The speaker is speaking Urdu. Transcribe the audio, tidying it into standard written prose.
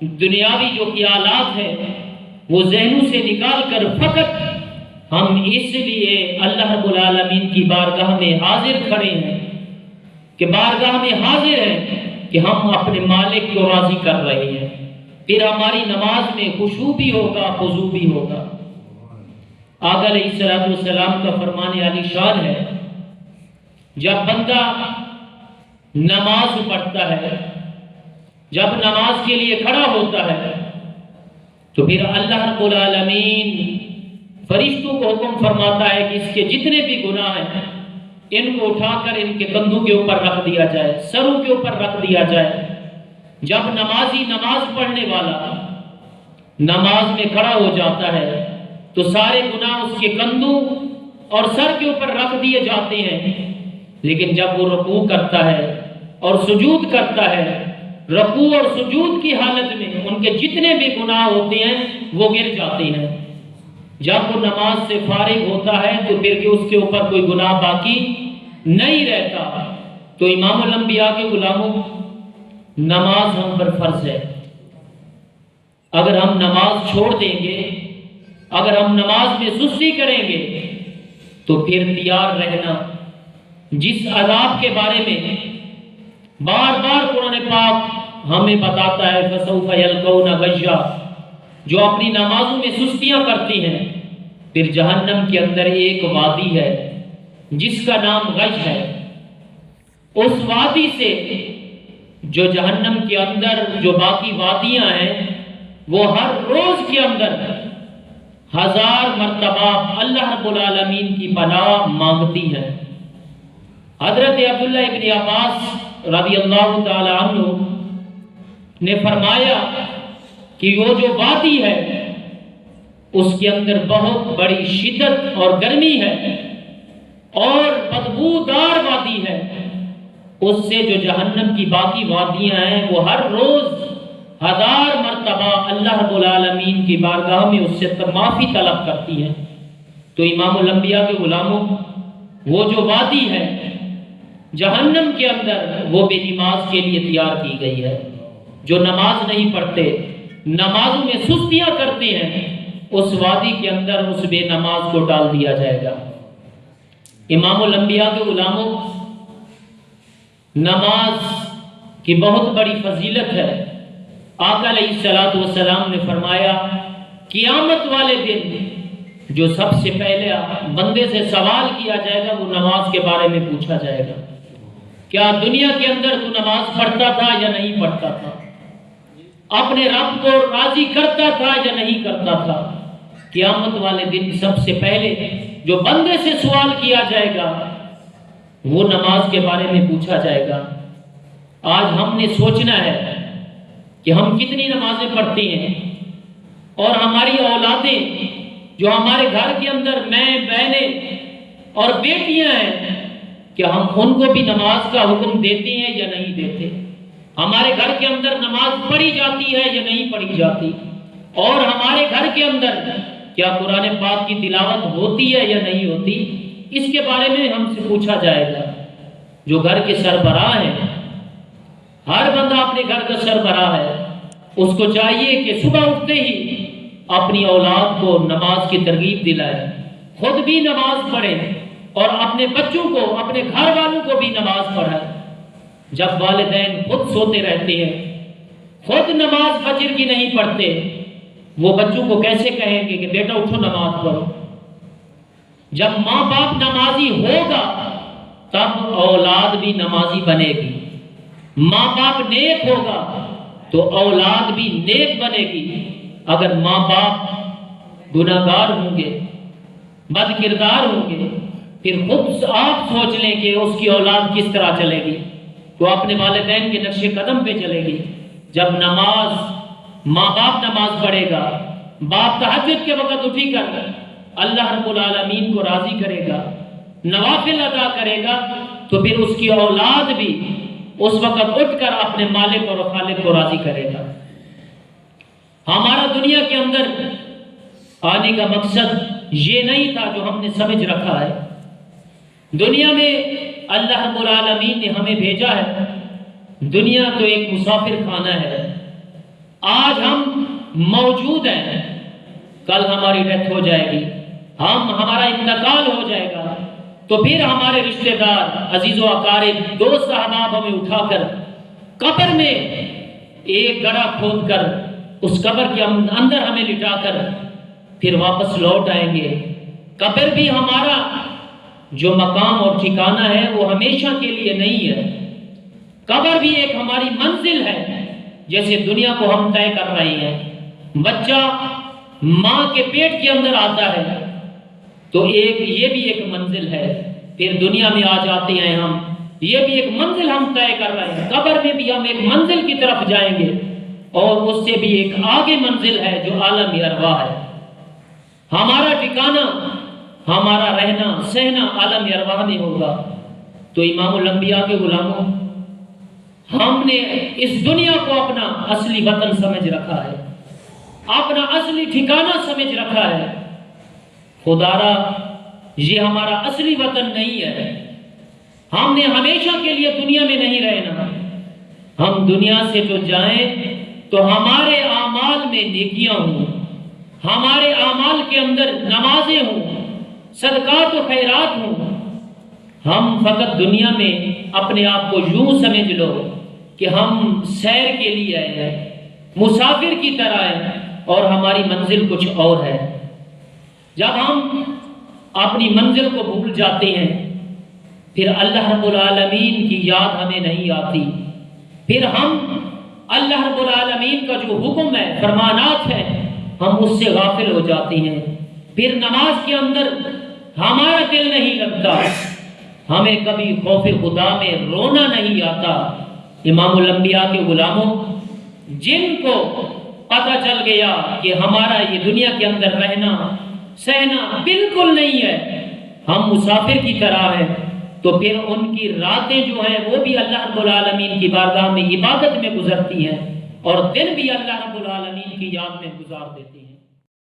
دنیاوی جو خیالات ہیں وہ ذہنوں سے نکال کر فقط ہم اس لیے اللہ رب العالمین کی بارگاہ میں حاضر کھڑے ہیں کہ بارگاہ میں حاضر ہیں کہ ہم اپنے مالک کو راضی کر رہے ہیں، پھر ہماری نماز میں خشوع بھی ہوگا، خضوع بھی ہوگا۔ آقا علیہ الصلوۃ والسلام کا فرمان عالی شان ہے، جب بندہ نماز پڑھتا ہے، جب نماز کے لیے کھڑا ہوتا ہے تو پھر اللہ رب العالمین فرشتوں کو حکم فرماتا ہے کہ اس کے جتنے بھی گناہ ہیں ان کو اٹھا کر ان کے کندھوں کے اوپر رکھ دیا جائے، سروں کے اوپر رکھ دیا جائے۔ جب نمازی نماز پڑھنے والا نماز میں کھڑا ہو جاتا ہے تو سارے گناہ اس کے کندھوں اور سر کے اوپر رکھ دیے جاتے ہیں، لیکن جب وہ رکوع کرتا ہے اور سجود کرتا ہے، رکوع اور سجود کی حالت میں ان کے جتنے بھی گناہ ہوتے ہیں وہ گر جاتے ہیں۔ جب وہ نماز سے فارغ ہوتا ہے تو پھر کہ اس کے اوپر کوئی گناہ باقی نہیں رہتا۔ تو امام الانبیاء کے غلاموں، نماز ہم پر فرض ہے۔ اگر ہم نماز چھوڑ دیں گے، اگر ہم نماز میں سستی کریں گے تو پھر تیار رہنا جس عذاب کے بارے میں بار بار قرآن پاک ہمیں بتاتا ہے، فَسَوْفَ يَلْقَوْنَ غَيًّا، جو اپنی نمازوں میں سستیاں کرتی ہیں، پھر جہنم کے اندر ایک وادی ہے جس کا نام غش ہے۔ اس وادی سے جو جہنم کے اندر جو باقی وادیاں ہیں وہ ہر روز کے اندر 1000 مرتبہ اللہ رب العالمین کی پناہ مانگتی ہے۔ حضرت عبداللہ ابن عباس رضی اللہ تعالی عنہ نے فرمایا کہ وہ جو وادی ہے اس کے اندر بہت بڑی شدت اور گرمی ہے اور بدبودار وادی ہے، اس سے جو جہنم کی باقی وادیاں ہیں وہ ہر روز 1000 مرتبہ اللہ رب العالمین کی بارگاہ میں اس سے معافی طلب کرتی ہیں۔ تو امام الانبیاء کے غلاموں، وہ جو وادی ہے جہنم کے اندر وہ بے نماز کے لیے تیار کی گئی ہے۔ جو نماز نہیں پڑھتے، نمازوں میں سستیاں کرتے ہیں، اس وادی کے اندر اس بے نماز کو ڈال دیا جائے گا۔ امام الانبیاء کے غلاموں، نماز کی بہت بڑی فضیلت ہے۔ آقا علیہ الصلوۃ والسلام نے فرمایا، قیامت والے دن جو سب سے پہلے بندے سے سوال کیا جائے گا وہ نماز کے بارے میں پوچھا جائے گا، کیا دنیا کے اندر تو نماز پڑھتا تھا یا نہیں پڑھتا تھا؟ اپنے رب کو راضی کرتا تھا یا نہیں کرتا تھا؟ قیامت والے دن سب سے پہلے جو بندے سے سوال کیا جائے گا وہ نماز کے بارے میں پوچھا جائے گا۔ آج ہم نے سوچنا ہے کہ ہم کتنی نمازیں پڑھتے ہیں، اور ہماری اولادیں جو ہمارے گھر کے اندر مائیں بہنیں اور بیٹیاں ہیں، کہ ہم ان کو بھی نماز کا حکم دیتے ہیں یا نہیں دیتے؟ ہمارے گھر کے اندر نماز پڑھی جاتی ہے یا نہیں پڑھی جاتی؟ اور ہمارے گھر کے اندر کیا قرآن پاک کی تلاوت ہوتی ہے یا نہیں ہوتی؟ اس کے بارے میں ہم سے پوچھا جائے گا۔ جو گھر کے سربراہ ہیں، ہر بندہ اپنے گھر کا سربراہ ہے، اس کو چاہیے کہ صبح اٹھتے ہی اپنی اولاد کو نماز کی ترغیب دلائے، خود بھی نماز پڑھے اور اپنے بچوں کو، اپنے گھر والوں کو بھی نماز پڑھائے۔ جب والدین خود سوتے رہتے ہیں، خود نماز فجر کی نہیں پڑھتے، وہ بچوں کو کیسے کہیں گے کہ بیٹا اٹھو نماز پڑھو؟ جب ماں باپ نمازی ہوگا تب اولاد بھی نمازی بنے گی۔ ماں باپ نیک ہوگا تو اولاد بھی نیک بنے گی۔ اگر ماں باپ گناہگار ہوں گے، بد کردار ہوں گے، پھر خود آپ سوچ لیں کہ اس کی اولاد کس طرح چلے گی، تو اپنے والدین کے نقش قدم پہ چلے گی۔ جب نماز ماں باپ نماز پڑھے گا، باپ تہجد کے وقت اٹھی کر اللہ رب العالمین کو راضی کرے گا، نوافل ادا کرے گا، تو پھر اس کی اولاد بھی اس وقت اٹھ کر اپنے مالک اور خالق کو راضی کرے گا۔ ہمارا دنیا کے اندر آنے کا مقصد یہ نہیں تھا جو ہم نے سمجھ رکھا ہے۔ دنیا میں اللہ رب العالمین نے ہمیں بھیجا ہے۔ دنیا تو ایک مسافر خانہ ہے، آج ہم موجود ہیں، کل ہماری ڈیتھ ہو جائے گی، ہمارا انتقال ہو جائے گا، تو پھر ہمارے رشتہ دار، عزیز و اقارب، دوست احباب ہمیں اٹھا کر قبر میں ایک گڑھا کھود کر اس قبر کے اندر ہمیں لٹا کر پھر واپس لوٹ آئیں گے۔ قبر بھی ہمارا جو مقام اور ٹھکانہ ہے وہ ہمیشہ کے لیے نہیں ہے۔ قبر بھی ایک ہماری منزل ہے، جیسے دنیا کو ہم طے کر رہے ہیں۔ بچہ ماں کے پیٹ کے اندر آتا ہے تو یہ بھی ایک منزل ہے، پھر دنیا میں آ جاتے ہیں ہم، یہ بھی ایک منزل ہم طے کر رہے ہیں۔ قبر میں بھی ہم ایک منزل کی طرف جائیں گے، اور اس سے بھی ایک آگے منزل ہے جو عالم ارواح ہے۔ ہمارا ٹھکانہ، ہمارا رہنا سہنا عالم ارواح میں ہوگا۔ تو امام الانبیاء کے غلاموں، ہم نے اس دنیا کو اپنا اصلی وطن سمجھ رکھا ہے، اپنا اصلی ٹھکانہ سمجھ رکھا ہے۔ خدا را یہ ہمارا اصلی وطن نہیں ہے۔ ہم نے ہمیشہ کے لیے دنیا میں نہیں رہنا۔ ہم دنیا سے جو جائیں تو ہمارے اعمال میں نیکیاں ہوں، ہمارے اعمال کے اندر نمازیں ہوں، صدقات و خیرات ہوں۔ ہم فقط دنیا میں اپنے آپ کو یوں سمجھ لو کہ ہم سیر کے لیے آئے ہیں، مسافر کی طرح ہیں، اور ہماری منزل کچھ اور ہے۔ جب ہم اپنی منزل کو بھول جاتے ہیں، پھر اللہ رب العالمین کی یاد ہمیں نہیں آتی، پھر ہم اللہ رب العالمین کا جو حکم ہے، فرمانات ہے، ہم اس سے غافل ہو جاتے ہیں۔ پھر نماز کے اندر ہمارا دل نہیں لگتا، ہمیں کبھی خوف خدا میں رونا نہیں آتا۔ امام الانبیاء کے غلاموں، جن کو پتہ چل گیا کہ ہمارا یہ دنیا کے اندر رہنا سہنا بالکل نہیں ہے، ہم مسافر کی طرح ہیں، تو پھر ان کی راتیں جو ہیں وہ بھی اللہ رب العالمین کی بارگاہ میں عبادت میں گزرتی ہیں، اور دن بھی اللہ رب العالمین کی یاد میں گزار دیتے ہیں۔